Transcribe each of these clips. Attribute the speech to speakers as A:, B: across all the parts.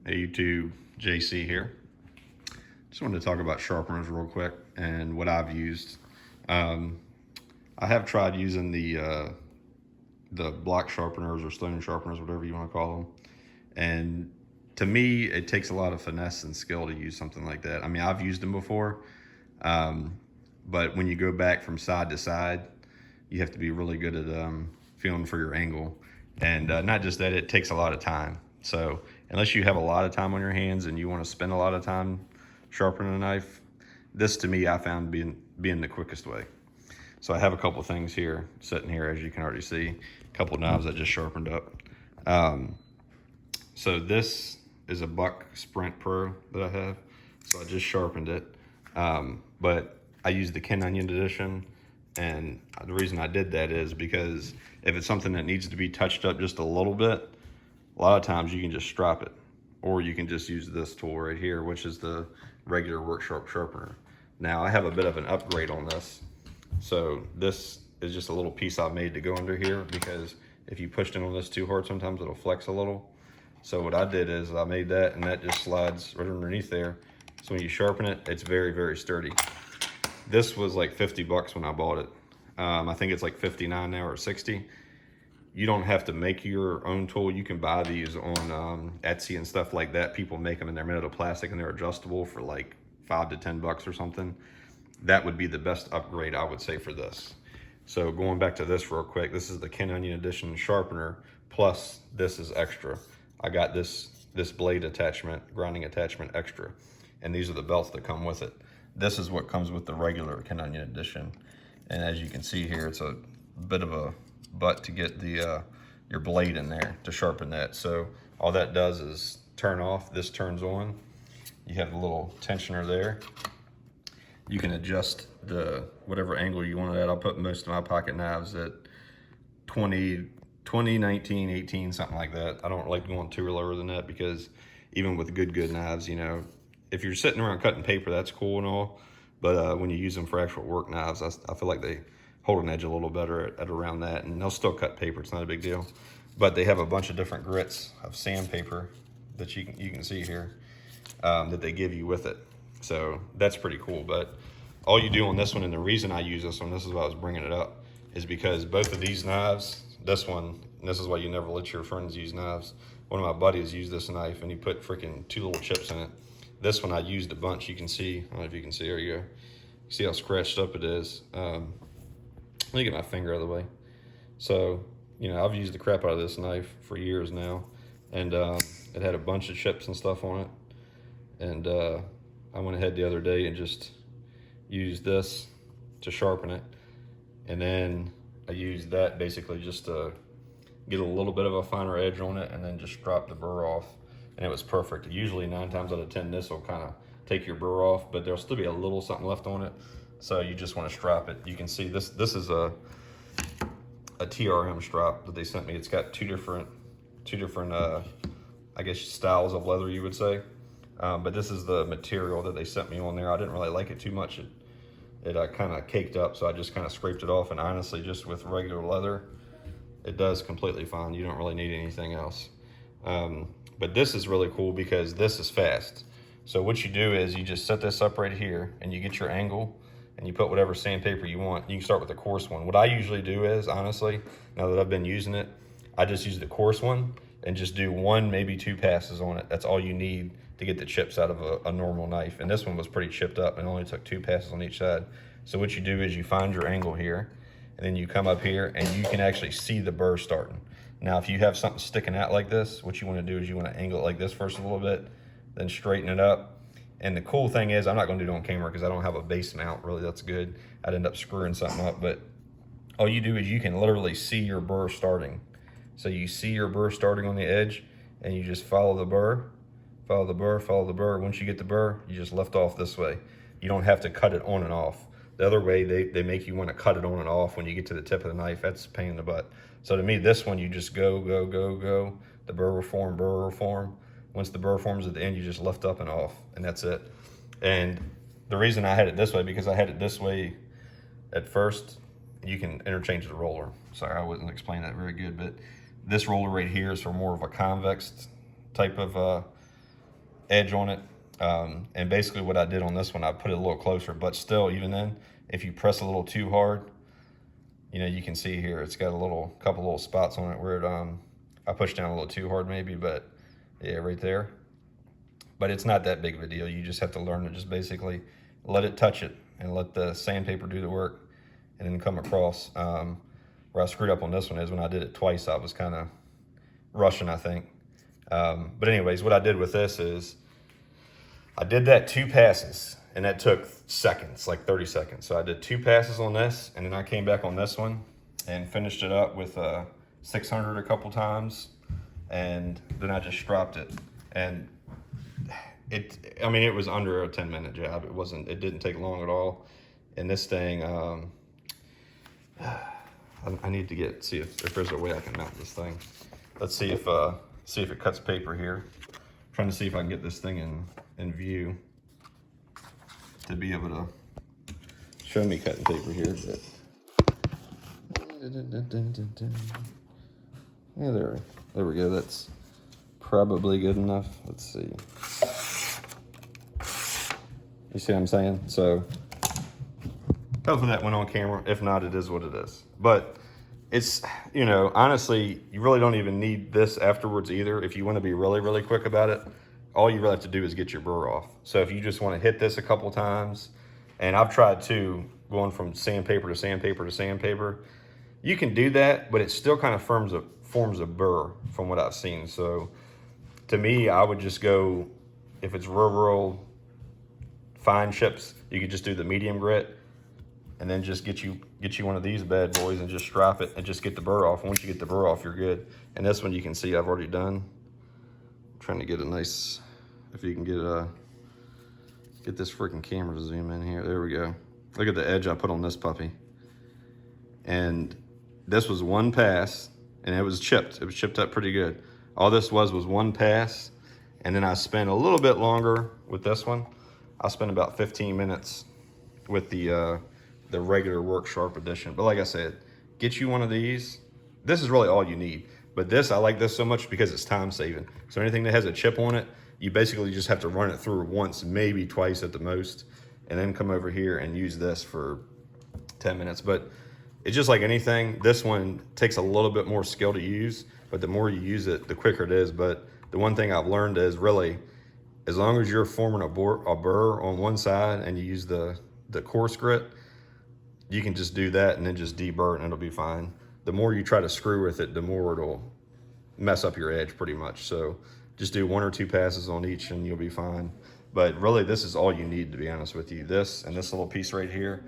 A: Hey YouTube, JC here. Just wanted to talk about sharpeners real quick and what I've used. Um, I have tried using the block sharpeners or stone sharpeners, whatever you want to call them. And to me, it takes a lot of finesse and skill to use something like that. I mean, I've used them before, um, but when you go back from side to side, you have to be really good at feeling for your angle. And not just that, it takes a lot of time. So unless you have a lot of time on your hands and you want to spend a lot of time sharpening a knife, this to me I found being the quickest way. So I have a couple things here sitting here, as you can already see, a couple knives I just sharpened up. Um, so this is a Buck Sprint Pro that I have. So I just sharpened it, but I used the Ken Onion edition. And the reason I did that is because if it's something that needs to be touched up just a little bit, a lot of times you can just strop it, or you can just use this tool right here, which is the regular work sharp sharpener. Now I have a bit of an upgrade on this. So this is just a little piece I made to go under here, because if you pushed in on this too hard, sometimes it'll flex a little. So what I did is I made that, and that just slides right underneath there. So when you sharpen it, it's very, very sturdy. This was like 50 bucks when I bought it. I think it's like 59 now or 60. You don't have to make your own tool. You can buy these on Etsy and stuff like that. People make them and they're made out of plastic and they're adjustable for like 5 to 10 bucks or something. That would be the best upgrade, I would say, for this. So going back to this real quick, this is the Ken Onion Edition sharpener, plus this is extra. I got this blade attachment, grinding attachment extra, and these are the belts that come with it. This is what comes with the regular Ken Onion Edition. And as you can see here, it's a bit of a butt to get the your blade in there to sharpen that. So all that does is turn off, this turns on. You have the little tensioner there. You can adjust the whatever angle you want it at. I'll put most of my pocket knives at 20, 19, 18, something like that. I don't like going too lower than that, because even with good knives, you know, if you're sitting around cutting paper, that's cool and all, but when you use them for actual work knives, I feel like they hold an edge a little better at around that, and they'll still cut paper. It's not a big deal. But they have a bunch of different grits of sandpaper that you can see here, that they give you with it. So that's pretty cool. But all you do on this one, and the reason I use this one, this is why I was bringing it up, is because both of these knives, this one, and this is why you never let your friends use knives. One of my buddies used this knife and he put freaking 2 little chips in it. This one I used a bunch. You can see, I don't know if you can see, there you go. You see how scratched up it is. Let me get my finger out of the way. So, you know, I've used the crap out of this knife for years now, and it had a bunch of chips and stuff on it. And I went ahead the other day and just used this to sharpen it. And then I used that basically just to get a little bit of a finer edge on it, and then just drop the burr off. And it was perfect. Usually 9 times out of 10, this will kind of take your burr off, but there'll still be a little something left on it. So you just want to strap it. You can see this is a TRM strap that they sent me. It's got two different I guess styles of leather, you would say. But this is the material that they sent me on there. I didn't really like it too much. It kind of caked up, so I just kind of scraped it off. And honestly, just with regular leather, it does completely fine. You don't really need anything else. But this is really cool because this is fast. So what you do is you just set this up right here, and you get your angle, and you put whatever sandpaper you want. You can start with the coarse one. What I usually do is, honestly, now that I've been using it, I just use the coarse one and just do 1, maybe 2 passes on it. That's all you need to get the chips out of a normal knife. And this one was pretty chipped up and only took 2 passes on each side. So what you do is you find your angle here, and then you come up here and you can actually see the burr starting. Now, if you have something sticking out like this, what you want to do is you want to angle it like this first a little bit, then straighten it up. And the cool thing is, I'm not going to do it on camera because I don't have a base mount really that's good. I'd end up screwing something up, but all you do is you can literally see your burr starting. So you see your burr starting on the edge, and you just follow the burr, follow the burr, follow the burr. Once you get the burr, you just lift off this way. You don't have to cut it on and off. The other way, they make you want to cut it on and off when you get to the tip of the knife. That's a pain in the butt. So to me, this one, you just go. The burr will form, burr will form. Once the burr forms at the end, you just lift up and off, and that's it. And the reason I had it this way, because I had it this way at first. You can interchange the roller. Sorry, I wasn't explaining that very good, but this roller right here is for more of a convex type of edge on it. And basically what I did on this one, I put it a little closer, but still, even then, if you press a little too hard, you know, you can see here, it's got a couple little spots on it where it, I pushed down a little too hard maybe, but yeah, right there. But it's not that big of a deal. You just have to learn to just basically let it touch it and let the sandpaper do the work and then come across. Where I screwed up on this one is when I did it twice, I was kind of rushing, I think. But anyways, what I did with this is I did that 2 passes, and that took seconds, like 30 seconds. So I did 2 passes on this, and then I came back on this one and finished it up with 600 a couple times, and then I just dropped it. And I mean, it was under a 10-minute job. It didn't take long at all. And this thing, I need to see if there's a way I can mount this thing. Let's see if it cuts paper here. I'm trying to see if I can get this thing in view to be able to show me cutting paper here. But yeah, there we go. That's probably good enough. Let's see. You see what I'm saying? So hopefully that went on camera. If not, it is what it is. But it's, you know, honestly, you really don't even need this afterwards either. If you want to be really, really quick about it, all you really have to do is get your burr off. So if you just want to hit this a couple times, and I've tried too, going from sandpaper to sandpaper to sandpaper, you can do that, but it still kind of forms a burr from what I've seen. So to me, I would just go, if it's real fine chips, you could just do the medium grit, and then just get you one of these bad boys and just strap it and just get the burr off. Once you get the burr off, you're good. And this one you can see I've already done. I'm trying to get a nice, if you can get this freaking camera to zoom in here. There we go. Look at the edge I put on this puppy. And this was 1 pass, and it was chipped. It was chipped up pretty good. All this was 1 pass, and then I spent a little bit longer with this one. I spent about 15 minutes with the regular Work Sharp edition. But like I said, get you one of these. This is really all you need. But this, I like this so much because it's time saving. So anything that has a chip on it, you basically just have to run it through once, maybe twice at the most, and then come over here and use this for 10 minutes. But it's just like anything. This one takes a little bit more skill to use, but the more you use it, the quicker it is. But the one thing I've learned is really, as long as you're forming a burr on one side and you use the coarse grit, you can just do that and then just deburr it and it'll be fine. The more you try to screw with it, the more it'll mess up your edge pretty much. So just do 1 or 2 passes on each and you'll be fine. But really, this is all you need, to be honest with you. This and this little piece right here,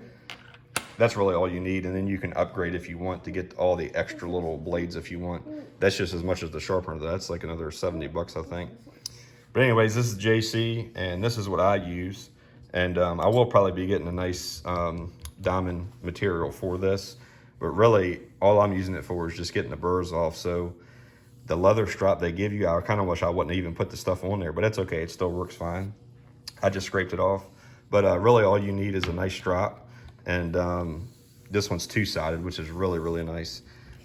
A: that's really all you need. And then you can upgrade if you want to get all the extra little blades if you want. That's just as much as the sharpener. That's like another 70 bucks, I think. But anyways, this is JC, and this is what I use. And I will probably be getting a nice diamond material for this. But really, all I'm using it for is just getting the burrs off. So the leather strap they give you, I kind of wish I wouldn't even put the stuff on there, but it's okay. It still works fine. I just scraped it off. But really, all you need is a nice strap. And this one's 2-sided, which is really, really nice.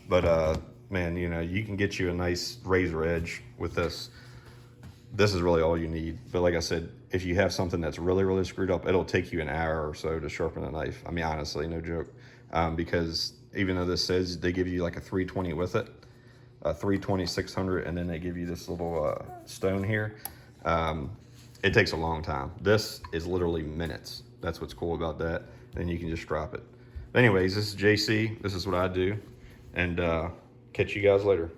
A: But man, you know, you can get you a nice razor edge with this. This is really all you need. But like I said, if you have something that's really, really screwed up, it'll take you an hour or so to sharpen a knife. I mean, honestly, no joke. Because even though this says they give you like a 320 with it, a 320, 600, and then they give you this little stone here, it takes a long time. This is literally minutes. That's what's cool about that. Then you can just drop it. But anyways, this is JC. This is what I do. And catch you guys later.